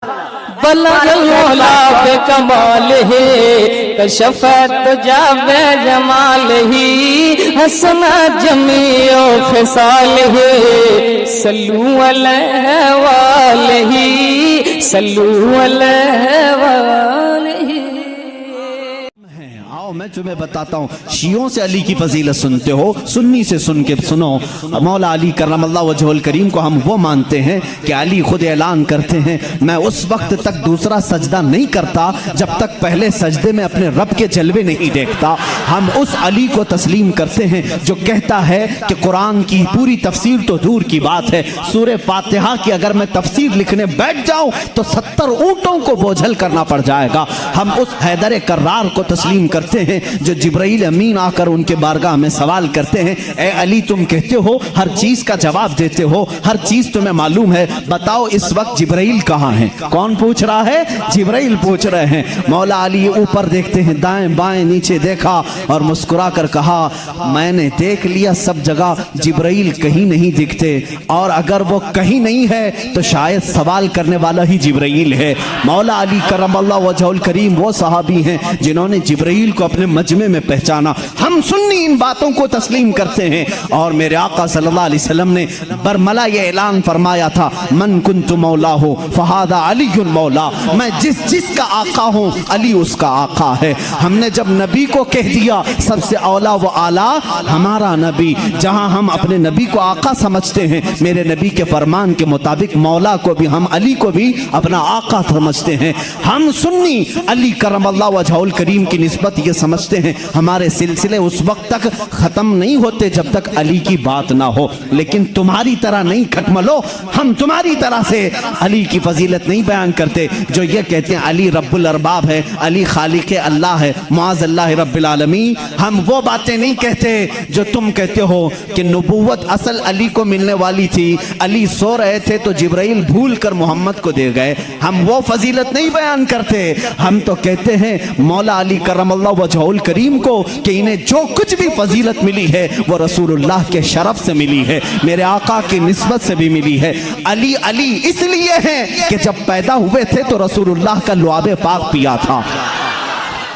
بلغ المولا بکمالہ کشفت جامع جمالہ حسنا جمیع خصالہ صلو علیہ وآلہ صلو علیہ وآلہ۔ میں تمہیں بتاتا ہوں، شیعوں سے علی کی فضیلت سنتے ہو، سنی سے سن کے سنو۔ مولا علی کرم اللہ وجہہ الکریم کو ہم وہ مانتے ہیں کہ علی خود اعلان کرتے ہیں میں اس وقت تک دوسرا سجدہ نہیں کرتا جب تک پہلے سجدے میں اپنے رب کے جلوے نہیں دیکھتا۔ ہم اس علی کو تسلیم کرتے ہیں جو کہتا ہے کہ قرآن کی پوری تفسیر تو دور کی بات ہے، سورہ فاتحہ کی اگر میں تفسیر لکھنے بیٹھ جاؤں تو 70 اونٹوں کو بوجھل کرنا پڑ جائے گا۔ ہم اس حیدر کرار کو تسلیم کرتے ہیں جو جبرائیل امین آ کر ان کے بارگاہ میں سوال کرتے ہیں اے علی تم کہتے ہو ہر چیز کا جواب دیتے ہو، ہر چیز تمہیں معلوم ہے، بتاؤ اس وقت جبرائیل کہاں ہیں؟ کون پوچھ رہا ہے؟ جبرائیل پوچھ رہے ہیں۔ مولا علی اوپر دیکھتے ہیں، دائیں بائیں نیچے دیکھا اور مسکرا کر کہا میں نے دیکھ لیا سب جگہ جبرائیل کہیں نہیں دکھتے، اور اگر وہ کہیں نہیں ہے تو شاید سوال کرنے والا ہی جبرائیل ہے۔ مولا علی کرم اللہ وجہہ الکریم وہ صحابی ہیں جنہوں نے جبرائیل کو اپنے مجمع میں پہچانا۔ ہم سنی ان باتوں کو تسلیم کرتے ہیں، اور میرے آقا صلی اللہ علیہ وسلم نے برملا یہ اعلان فرمایا تھا من کنت مولا ہو فہذا علی مولا، میں جس کا آقا ہوں علی اس کا آقا ہے۔ ہم نے جب نبی کو کہہ دیا سب سے اولا و اعلیٰ ہمارا نبی، جہاں ہم اپنے نبی کو آقا سمجھتے ہیں، میرے نبی کے فرمان کے مطابق مولا کو بھی ہم علی کو بھی اپنا آقا سمجھتے ہیں۔ ہم سنی علی کرم اللہ وجہہ الکریم کی نسبت یہ سمجھتے ہیں ہمارے سلسلے اس وقت تک ختم نہیں ہوتے جب تک علی کی بات نہ ہو، لیکن تمہاری طرح نہیں کھٹملو، ہم تمہاری طرح سے علی کی فضیلت نہیں بیان کرتے جو یہ کہتے ہیں علی رب الارباب ہے، علی خالق اللہ ہے، معاذ اللہ رب العالمین۔ ہم وہ باتیں نہیں کہتے جو تم کہتے ہو کہ نبوت اصل علی کو ملنے والی تھی، علی سو رہے تھے تو جبرائیل بھول کر محمد کو دے گئے۔ ہم وہ فضیلت نہیں بیان کرتے، ہم تو کہتے ہیں مولا علی کرم اللہ وجہہ الکریم کو کہ انہیں جو کچھ بھی فضیلت ملی ہے وہ رسول اللہ کے شرف سے ملی ہے، میرے آقا کی نسبت سے بھی ملی ہے۔ علی علی اس لیے ہے کہ جب پیدا ہوئے تھے تو رسول اللہ کا لعاب پاک پیا تھا۔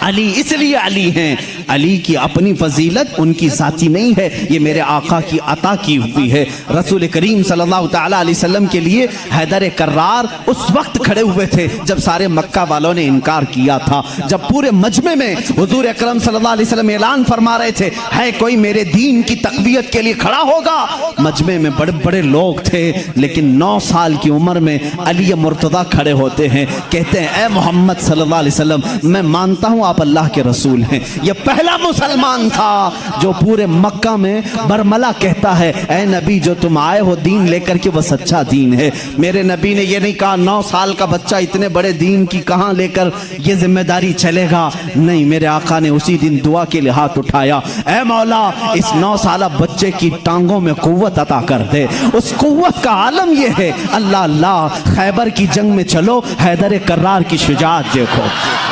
علی اس لیے علی ہیں، علی کی اپنی فضیلت ان کی ذاتی نہیں ہے، یہ میرے آقا کی عطا کی ہوئی ہے۔ رسول کریم صلی اللہ تعالیٰ علیہ وسلم کے لیے حیدر کرار اس وقت کھڑے ہوئے تھے جب سارے مکہ والوں نے انکار کیا تھا، جب پورے مجمع میں حضور اکرم صلی اللہ علیہ وسلم اعلان فرما رہے تھے ہے کوئی میرے دین کی تقویت کے لیے کھڑا ہوگا۔ مجمع میں بڑے بڑے لوگ تھے، لیکن 9 سال کی عمر میں علی مرتضیٰ کھڑے ہوتے ہیں، کہتے ہیں اے محمد صلی اللہ علیہ وسلم میں مانتا ہوں آپ اللہ کے رسول ہیں۔ یہ پہلا مسلمان تھا جو پورے مکہ میں برملا کہتا ہے اے نبی جو تم آئے ہو دین لے کر کے وہ سچا دین ہے۔ میرے نبی نے یہ نہیں کہا 9 سال کا بچہ اتنے بڑے دین کی کہاں لے کر یہ ذمہ داری چلے گا، نہیں، میرے آقا نے اسی دن دعا کے لیے ہاتھ اٹھایا اے مولا اس 9 سالہ بچے کی ٹانگوں میں قوت عطا کر دے۔ اس قوت کا عالم یہ ہے اللہ اللہ، خیبر کی جنگ میں چلو، حیدر کرار کی شجاعت دیکھو۔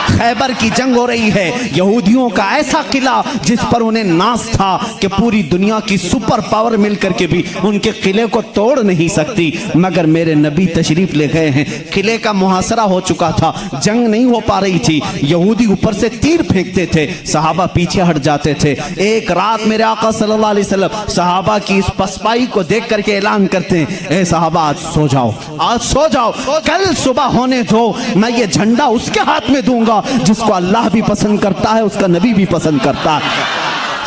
خیبر کی جنگ ہو رہی ہے، یہودیوں کا ایسا قلعہ جس پر انہیں ناز تھا کہ پوری دنیا کی سپر پاور مل کر کے بھی ان کے قلعے کو توڑ نہیں سکتی، مگر میرے نبی تشریف لے گئے ہیں۔ قلعے کا محاصرہ ہو چکا تھا، جنگ نہیں ہو پا رہی تھی، یہودی اوپر سے تیر پھینکتے تھے، صحابہ پیچھے ہٹ جاتے تھے۔ ایک رات میرے آقا صلی اللہ علیہ وسلم صحابہ کی اس پسپائی کو دیکھ کر کے اعلان کرتے ہیں اے صحابہ آج سو جاؤ، آج سو جاؤ، کل صبح ہونے دو، میں یہ جھنڈا اس کے ہاتھ میں دوں گا جس کو اللہ بھی پسند کرتا ہے، اس کا نبی بھی پسند کرتا ہے۔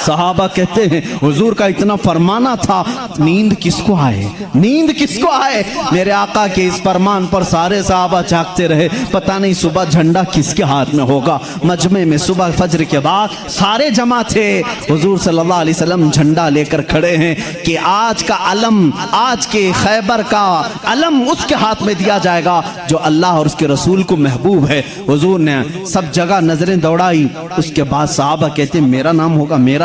صحابہ کہتے ہیں حضور کا اتنا فرمانا تھا، نیند کس کو آئے، نیند کس کو آئے؟ میرے آقا کے اس فرمان پر سارے صحابہ جاگتے رہے، پتہ نہیں صبح جھنڈا کس کے ہاتھ میں ہوگا۔ مجمع میں صبح فجر کے بعد سارے جمع تھے، حضور صلی اللہ علیہ وسلم جھنڈا لے کر کھڑے ہیں کہ آج کا علم، آج کے خیبر کا علم اس کے ہاتھ میں دیا جائے گا جو اللہ اور اس کے رسول کو محبوب ہے۔ حضور نے سب جگہ نظریں دوڑائی، اس کے بعد صحابہ کہتے ہیں میرا نام ہوگا، میرا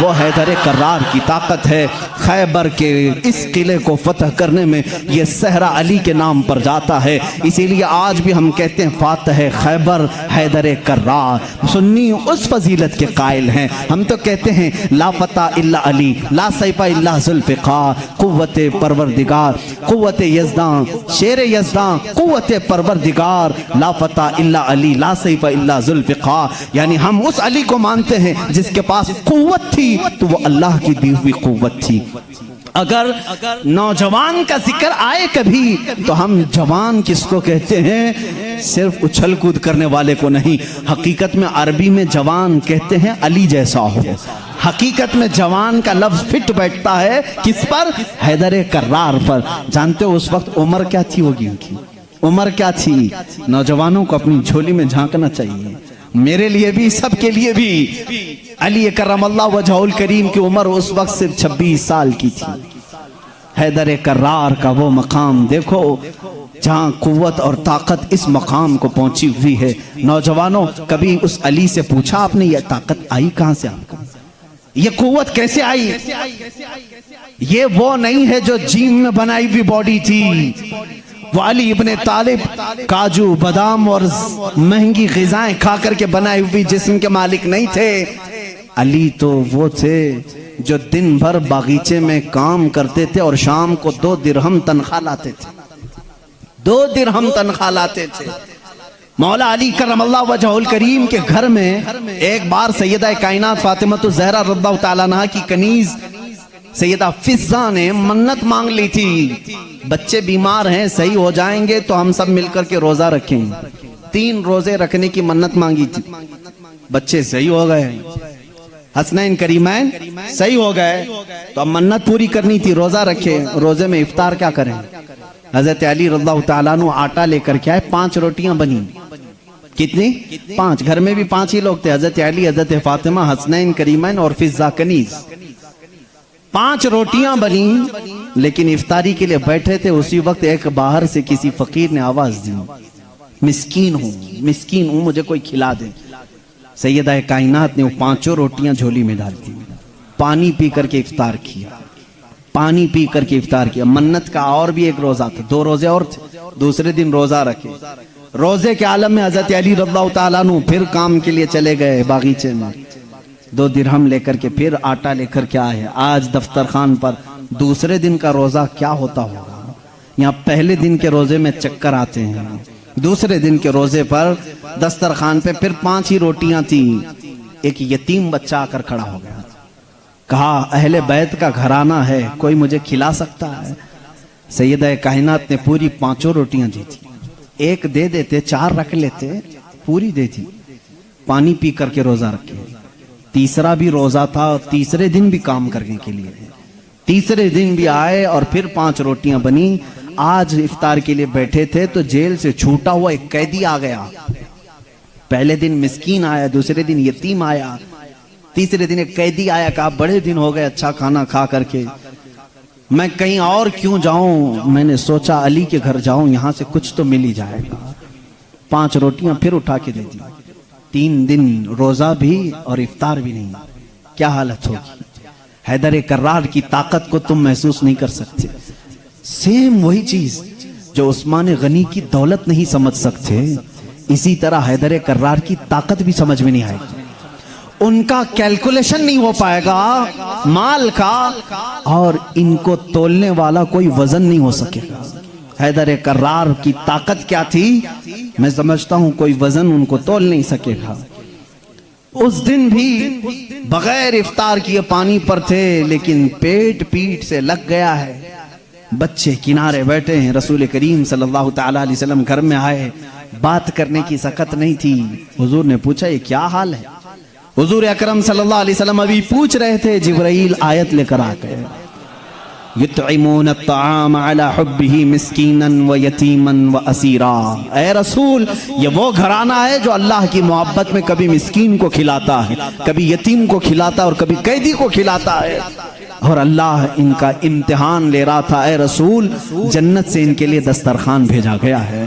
وہ حیدر کرار کی طاقت ہے۔ خیبر کے اس قلعے کو فتح کرنے میں یہ صحرا علی کے نام پر جاتا ہے، اسی لیے آج بھی ہم کہتے ہیں فاتح خیبر حیدر کرار۔ سنی اس فضیلت کے قائل ہیں، ہم تو کہتے ہیں لا فتح الا علی، لا سیف الا ذوالفقار، قوت پروردگار، قوت یزداں، شیر یزداں، قوت پروردگار، لا فتح الا علی، لا سیف الا ذوالفقار۔ یعنی ہم اس علی کو مانتے ہیں جس کے پاس قوت تھی تو وہ اللہ کی دی ہوئی قوت تھی۔ اگر نوجوان کا ذکر آئے کبھی تو ہم جوان کس کو کہتے ہیں؟ صرف اچھل کود کرنے والے کو نہیں، حقیقت میں عربی میں جوان کہتے ہیں علی جیسا ہو۔ حقیقت میں جوان کا لفظ فٹ بیٹھتا ہے کس پر؟ حیدر کرار پر۔ جانتے ہو اس وقت عمر کیا تھی ہوگی ان کی؟ عمر کیا تھی؟ نوجوانوں کو اپنی جھولی میں جھانکنا چاہیے، میرے لیے بھی، سب کے لیے بھی۔ علی کرم اللہ وجہہ الکریم کی عمر اس وقت صرف 26 سال کی تھی۔ حیدر کرار کا وہ مقام دیکھو جہاں قوت اور طاقت اس مقام کو پہنچی ہوئی ہے۔ نوجوانوں، کبھی اس علی سے پوچھا آپ نے یہ طاقت آئی کہاں سے آپ کو؟ یہ قوت کیسے آئی؟ یہ وہ نہیں ہے جو جیم میں بنائی ہوئی باڈی تھی۔ وہ علی ابن طالب کاجو بادام اور مہنگی غذائیں کھا کر کے بنائی ہوئی جسم کے مالک نہیں تھے۔ علی تو وہ تھے جو دن بھر باغیچے میں کام کرتے تھے اور شام کو 2 درہم تنخواہ لاتے تھے، 2 درہم تنخواہ لاتے تھے۔ مولا علی کرم اللہ وجہہ الکریم کے گھر میں ایک بار سیدہ کائنات فاطمہ الزہرا رضی اللہ تعالیٰ عنہا کی کنیز سیدہ فضہ نے منت مانگ لی تھی، بچے بیمار ہیں، صحیح ہو جائیں گے تو ہم سب مل کر کے روزہ رکھیں۔ 3 روزے رکھنے کی منت مانگی تھی، بچے صحیح ہو گئے، حسنین کریمین صحیح ہو گئے، تو اب منت پوری کرنی تھی، روزہ رکھے۔ روزے میں افطار کیا کریں؟ حضرت علی رضی اللہ تعالیٰ عنہ آٹا لے کر کے آئے، 5 روٹیاں بنی۔ کتنی؟ 5۔ گھر میں بھی 5 ہی لوگ تھے، حضرت علی، حضرت فاطمہ، حسنین کریمین اور فضہ کنیز۔ 5 روٹیاں بنی، لیکن افطاری کے لیے بیٹھے تھے، اسی وقت ایک باہر سے کسی فقیر نے آواز دی، مسکین ہوں، مجھے کوئی کھلا دے۔ سیدہ کائنات نے وہ 5 روٹیاں جھولی میں ڈال دی، پانی پی کر کے افطار کیا، پانی پی کر کے افطار کیا۔ منت کا اور بھی ایک روزہ تھا، 2 روزے اور تھے، دوسرے دن روزہ رکھے۔ روزے کے عالم میں حضرت علی رضی اللہ تعالیٰ عنہ پھر کام کے لیے چلے گئے باغیچے میں، 2 درہم لے کر کے پھر آٹا لے کر کے آئے۔ آج دفتر خان پر دوسرے دن کا روزہ کیا ہوتا ہوگا؟ یہاں پہلے دن کے روزے میں چکر آتے ہیں، دوسرے دن کے روزے پر دسترخوان پہ پھر 5 ہی روٹیاں تھیں۔ ایک یتیم بچہ آ کر کھڑا ہو گیا، کہا اہل بیت کا گھرانہ ہے، کوئی مجھے کھلا سکتا ہے؟ سیدہ کائنات نے پوری 5 روٹیاں دی تھی، ایک دے دیتے، 4 رکھ لیتے، پوری دے دی، پانی پی کر کے روزہ رکھے۔ تیسرا بھی روزہ تھا اور تیسرے دن بھی کام کرنے کے لیے، تیسرے دن بھی آئے اور پھر 5 روٹیاں بنی۔ آج افطار کے لیے بیٹھے تھے تو جیل سے چھوٹا ہوا ایک قیدی آ گیا۔ پہلے دن مسکین آیا، دوسرے دن یتیم آیا، تیسرے دن ایک قیدی آیا، کہا بڑے دن ہو گئے اچھا کھانا کھا کر کے، میں کہیں اور کیوں جاؤں، میں نے سوچا علی کے گھر جاؤں، یہاں سے کچھ تو مل ہی جائے گا۔ 5 روٹیاں پھر اٹھا کے دے دی۔ 3 دن روزہ بھی اور افطار بھی نہیں، کیا حالت ہوگی؟ حیدر کرار کی طاقت کو تم محسوس نہیں کر سکتے۔ سیم وہی چیز جو عثمان غنی کی دولت نہیں سمجھ سکتے، اسی طرح حیدر کرار کی طاقت بھی سمجھ میں نہیں آئے گی۔ ان کا کیلکولیشن نہیں ہو پائے گا مال کا، اور ان کو تولنے والا کوئی وزن نہیں ہو سکے گا۔ حیدر کرار کی طاقت کیا تھی؟ میں سمجھتا ہوں کوئی وزن ان کو تول نہیں سکے گا۔ اس دن بھی بغیر افطار کیے پانی پر تھے، لیکن پیٹ سے لگ گیا ہے۔ بچے کنارے بیٹھے ہیں، رسول کریم صلی اللہ تعالیٰ علیہ وسلم گھر میں آئے، بات کرنے کی سکت نہیں تھی۔ حضور نے پوچھا یہ کیا حال ہے؟ حضور اکرم صلی اللہ علیہ وسلم ابھی پوچھ رہے تھے، جبرائیل آیت لے کر آ گئے، یطعمون الطعام علی حبہ مسکینا و یتیما و اسیرا۔ اے رسول، یہ وہ گھرانہ ہے جو اللہ کی محبت میں کبھی مسکین کو کھلاتا ہے، کبھی یتیم کو کھلاتا ہے اور کبھی قیدی کو کھلاتا ہے، اور اللہ ان کا امتحان لے رہا تھا۔ اے رسول، جنت سے ان کے لیے دسترخوان بھیجا گیا ہے۔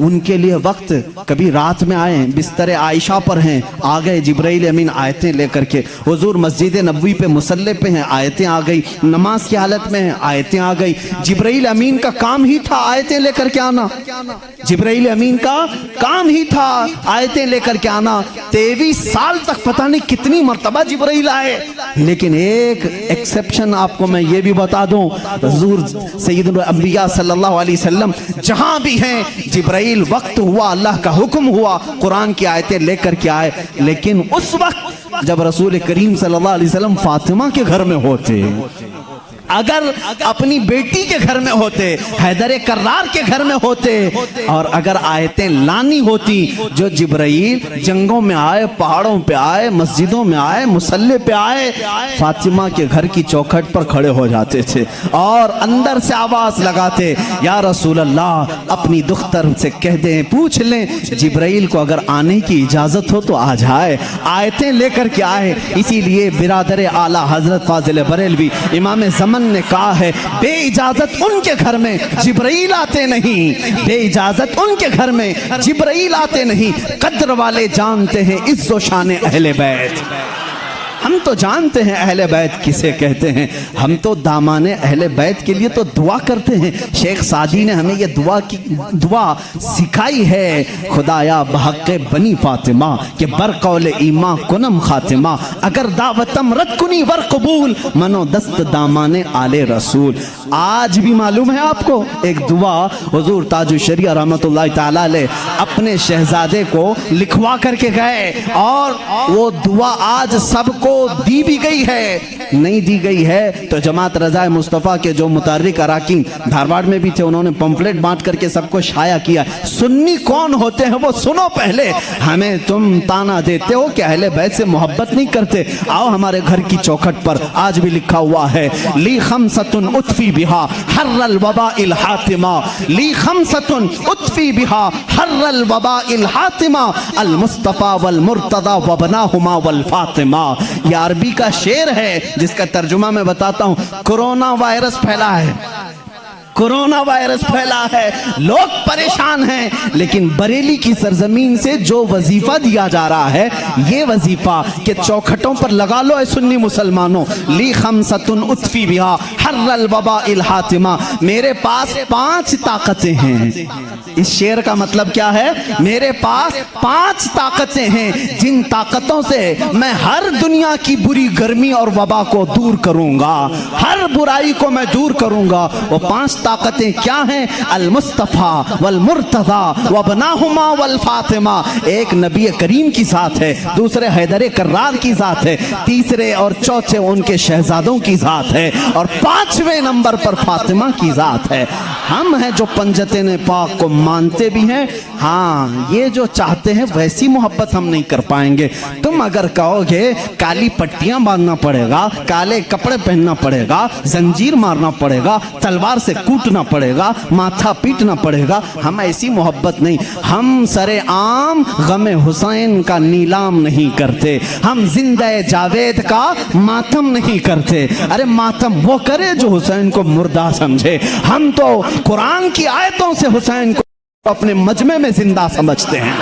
ان کے لیے وقت کبھی رات میں آئے بستر عائشہ پر ہیں, آ گئے جبرائیل امین آیتیں لے کر کے, حضور مسجد نبوی پہ مصلی پہ ہیں, آیتیں آ گئی, نماز کی حالت میں ہیں, آیتیں آ گئی. جبرائیل امین کا کام ہی تھا آیتیں لے کر کے آنا, جبرائیل امین کا کام ہی تھا آیتیں لے کر کے آنا. 23 سال تک پتہ نہیں کتنی مرتبہ جبرائیل آئے, لیکن ایک ایکسیپشن آپ کو میں یہ بھی بتا دوں, حضور سید الانبیاء صلی اللہ علیہ وسلم جہاں بھی ہیں جبرائیل وقت ہوا, اللہ کا حکم ہوا, قرآن کی آیتیں لے کر کے آئے. لیکن اس وقت جب رسول کریم صلی اللہ علیہ وسلم فاطمہ کے گھر میں ہوتے, اگر اپنی بیٹی کے گھر میں ہوتے, حیدر کرار کے گھر میں ہوتے, اور اگر آیتیں لانی ہوتی, جو جبرائیل جنگوں میں آئے, پہاڑوں پہ آئے, مسجدوں میں آئے, مصلی پہ آئے, فاطمہ کے گھر کی چوکھٹ پر کھڑے ہو جاتے تھے اور اندر سے آواز لگاتے, یا رسول اللہ اپنی دختر سے کہہ دیں, پوچھ لیں جبرائیل کو اگر آنے کی اجازت ہو تو آ جائے, آیتیں لے کر کے آئے. اسی لیے برادر اعلیٰ حضرت فاضل بریلوی امام زمن نے کہا ہے, بے اجازت ان کے گھر میں جبرائیل آتے نہیں, بے اجازت ان کے گھر میں جبرائیل آتے نہیں. قدر والے جانتے ہیں عز و شان اہل بیت, ہم تو جانتے ہیں اہل بیت کسے کہتے ہیں, ہم تو دامان اہل بیت کے لیے تو دعا کرتے ہیں. شیخ سعدی نے ہمیں یہ دعا سکھائی ہے, خدایا بحق بنی فاطمہ کہ بر قول ایمان کنم خاتمہ, اگر دعوتم رد کنی ور قبول منو دست دامان آل رسول. آج بھی معلوم ہے آپ کو ایک دعا حضور تاج الشریعہ رحمت اللہ تعالی علیہ اپنے شہزادے کو لکھوا کر کے گئے, اور وہ دعا آج سب کو دی بھی گئی ہے, نہیں دی گئی ہے تو جماعت رضا مصطفیٰ کے جو متحرک اراکین دھارواڑ میں بھی تھے, انہوں نے پمفلٹ بانٹ کر کے سب کو شائع کیا. سنی کون ہوتے ہیں وہ سنو پہلے, ہمیں تم تانا دیتے ہو کہ اہل بیت سے محبت نہیں کرتے, آؤ ہمارے گھر کی چوکھٹ پر آج بھی لکھا ہوا ہے, لی خمسۃ اطفی بہا حر الوباء الحاتمہ, لی خمسۃ اطفی بہا حر الوباء الحاتمہ, المصطفیٰ والمرتضی وابناہما والفاطمہ. یہ عربی کا شعر ہے جس کا ترجمہ میں بتاتا ہوں. کرونا وائرس پھیلا ہے, کرونا وائرس پھیلا ہے, لوگ پریشان ہیں, لیکن بریلی کی سرزمین سے جو وظیفہ دیا جا رہا ہے, یہ وظیفہ کہ چوکھٹوں پر لگا لو اے سنی مسلمانوں, لی خمسۃ اطفی بہا حر الوباء الحاتمہ, میرے پاس 5 طاقتیں ہیں. اس شعر کا مطلب کیا ہے, میرے پاس 5 طاقتیں ہیں جن طاقتوں سے میں ہر دنیا کی بری گرمی اور وبا کو دور کروں گا, ہر برائی کو میں دور کروں گا. وہ 5 طاقتیں کیا ہیں, المصطفیٰ والمرتضی وابناہما والفاطمہ. ایک نبی کریم کی ذات ہے, دوسرے حیدر کرار کی ذات ہے, تیسرے اور چوتھے ان کے شہزادوں کی ذات ہے, اور 5ویں نمبر پر فاطمہ کی ذات ہے. ہم ہیں جو پنجتین پاک کو مانتے بھی ہیں, ہاں یہ جو چاہتے ہیں ویسی محبت ہم نہیں کر پائیں گے. تم اگر کہو گے کالی پٹیاں باندھنا پڑے گا, کالے کپڑے پہننا پڑے گا, زنجیر مارنا پڑے گا, تلوار سے کوٹنا پڑے گا, ماتھا پیٹنا پڑے گا, ہم ایسی محبت نہیں. ہم سر عام غم حسین کا نیلام نہیں کرتے, ہم زندہ جاوید کا ماتم نہیں کرتے. ارے ماتم وہ کرے جو حسین کو مردہ سمجھے, ہم تو قرآن کی آیتوں سے حسین کو اپنے مجمع میں زندہ سمجھتے ہیں,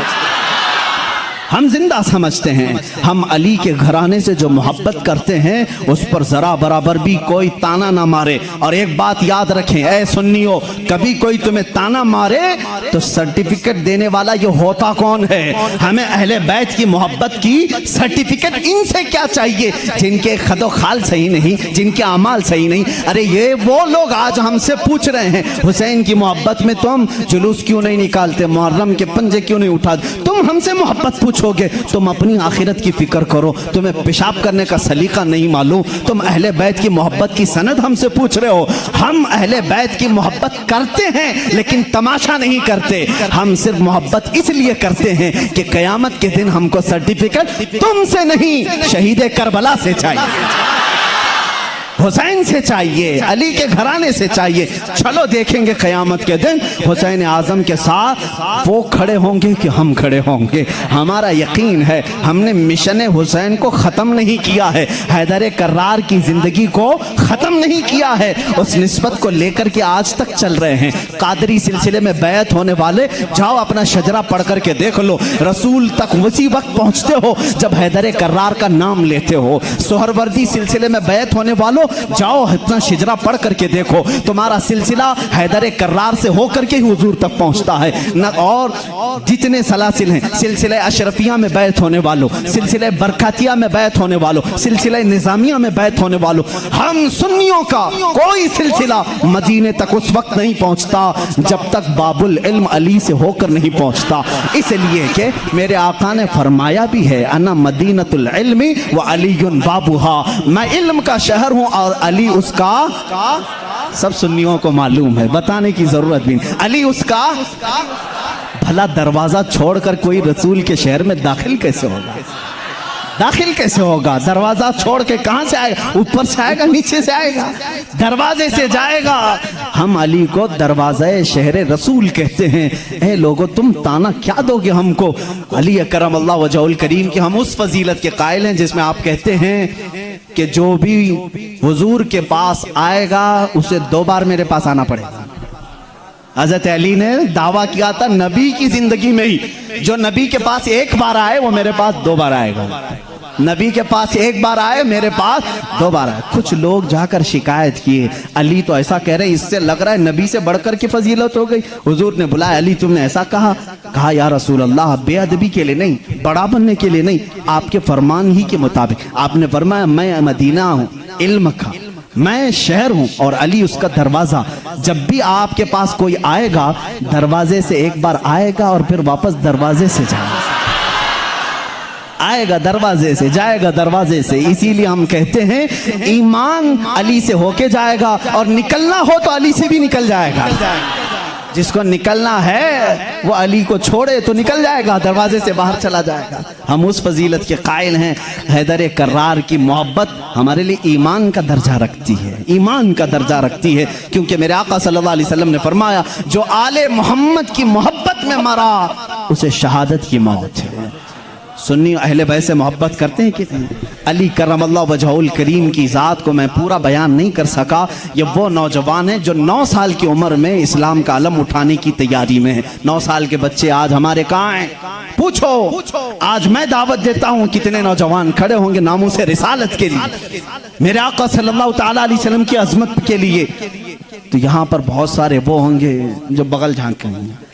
ہم زندہ سمجھتے ہیں. ہم علی کے گھرانے سے جو محبت کرتے ہیں اس پر ذرا برابر بھی کوئی تانا نہ مارے. اور ایک بات یاد رکھیں اے سنیو, کبھی کوئی تمہیں تانا مارے تو سرٹیفکیٹ دینے والا یہ ہوتا کون ہے؟ ہمیں اہل بیت کی محبت کی سرٹیفکیٹ ان سے کیا چاہیے جن کے خد و خال صحیح نہیں, جن کے اعمال صحیح نہیں. ارے یہ وہ لوگ آج ہم سے پوچھ رہے ہیں حسین کی محبت میں تم جلوس کیوں نہیں نکالتے, محرم کے پنجے کیوں نہیں اٹھاتے. تم ہم سے محبت پوچھو گے, تم اپنی آخرت کی فکر کرو. تمہیں پیشاب کرنے کا سلیقہ نہیں معلوم, تم اہل بیت کی محبت کی سند ہم سے پوچھ رہے ہو. ہم اہل بیت کی محبت کرتے ہیں لیکن تماشا نہیں کرتے, ہم صرف محبت اس لیے کرتے ہیں کہ قیامت کے دن ہم کو سرٹیفکیٹ تم سے نہیں شہید کربلا سے چاہیے. حسین سے چاہیے، علی کے گھرانے سے چاہیے. چلو دیکھیں گے قیامت کے دن حسین اعظم کے ساتھ وہ کھڑے ہوں گے کہ ہم کھڑے ہوں گے. ہمارا یقین ہے ہم نے مشن حسین کو ختم نہیں کیا ہے، حیدر کرار کی زندگی کو ختم نہیں کیا ہے، اس نسبت کو لے کر کے آج تک چل رہے ہیں. قادری سلسلے میں بیعت ہونے والے جاؤ اپنا شجرہ پڑھ کر کے دیکھ لو، رسول تک اسی وقت پہنچتے ہو جب حیدر کرار کا نام لیتے ہو. سہروردی سلسلے میں بیعت ہونے والوں جاؤ اپنا شجرہ پڑھ کر کے دیکھو، تمہارا سلسلہ حیدر کرار سے ہو کر کے ہی حضور تک پہنچتا ہے. اور جتنے سلاسل ہیں، سلسلہ اشرفیہ میں بیعت ہونے والوں، سلسلہ برکاتیہ میں بیعت ہونے والوں، سلسلہ نظامیہ میں بیعت ہونے والوں، ہم سنیوں کا کوئی سلسلہ مدینے تک اس وقت نہیں پہنچتا جب تک باب العلم علی سے ہو کر نہیں پہنچتا. اس لیے کہ میرے آقا نے فرمایا بھی ہے انا مدینۃ العلم وعلی بابها، میں علم کا شہر ہوں اور علی اس کا. سب سنیوں کو معلوم ہے، بتانے کی ضرورت بھی نہیں. علی اس کا. بھلا دروازہ چھوڑ کر کوئی رسول کے شہر میں داخل کیسے ہوگا؟ داخل کیسے ہوگا؟ دروازہ چھوڑ کے کہاں سے آئے گا؟ اوپر سے آئے گا، نیچے سے آئے گا، دروازے سے جائے گا. ہم علی کو دروازہ شہر رسول کہتے ہیں. اے لوگو تم تانا کیا دو گے ہم کو؟ علی اکرم اللہ وجہہ الکریم کی ہم اس فضیلت کے قائل ہیں جس میں آپ کہتے ہیں کہ جو بھی حضور کے پاس آئے گا اسے 2 بار میرے پاس آنا پڑے گا. حضرت علی نے دعویٰ کیا تھا نبی کی زندگی میں ہی، جو نبی کے پاس 1 بار آئے وہ میرے پاس 2 بار آئے گا. نبی کے پاس 1 بار آئے، میرے پاس 2 بار آئے. کچھ لوگ جا کر شکایت کیے علی تو ایسا کہہ رہے ہیں، اس سے لگ رہا ہے نبی سے بڑھ کر کی فضیلت ہو گئی. حضور نے بلایا علی تم نے ایسا کہا. کہا یا رسول اللہ بے ادبی کے لیے نہیں، بڑا بننے کے لیے نہیں، آپ کے فرمان ہی کے مطابق. آپ نے فرمایا میں مدینہ ہوں علم کا، میں شہر ہوں اور علی اس کا دروازہ. جب بھی آپ کے پاس کوئی آئے گا دروازے سے 1 بار آئے گا اور پھر واپس دروازے سے جائے گا. آئے گا دروازے سے، جائے گا دروازے سے. اسی لیے ہم کہتے ہیں ایمان علی سے ہو کے جائے گا اور نکلنا ہو تو علی سے بھی نکل جائے گا. جس کو نکلنا ہے وہ علی کو چھوڑے تو نکل جائے گا، دروازے سے باہر چلا جائے گا. ہم اس فضیلت کے قائل ہیں. حیدر کرار کی محبت ہمارے لیے ایمان کا درجہ رکھتی ہے، ایمان کا درجہ رکھتی ہے، کیونکہ میرے آقا صلی اللہ علیہ وسلم نے فرمایا جو آل محمد کی محبت میں مرا اسے شہادت کی موت ہے. سنی اہل بیت سے محبت کرتے ہیں کتنے؟ علی کرم اللہ وجہہ الکریم کی ذات کو میں پورا بیان نہیں کر سکا. یہ وہ نوجوان ہیں جو 9 سال کی عمر میں اسلام کا علم اٹھانے کی تیاری میں ہیں. 9 سال کے بچے آج ہمارے کہاں ہیں؟ پوچھو. آج میں دعوت دیتا ہوں کتنے نوجوان کھڑے ہوں گے ناموس رسالت کے لیے، میرے آقا صلی اللہ تعالیٰ علیہ وسلم کی عظمت کے لیے. تو یہاں پر بہت سارے وہ ہوں گے جو بغل جھانک رہے ہیں.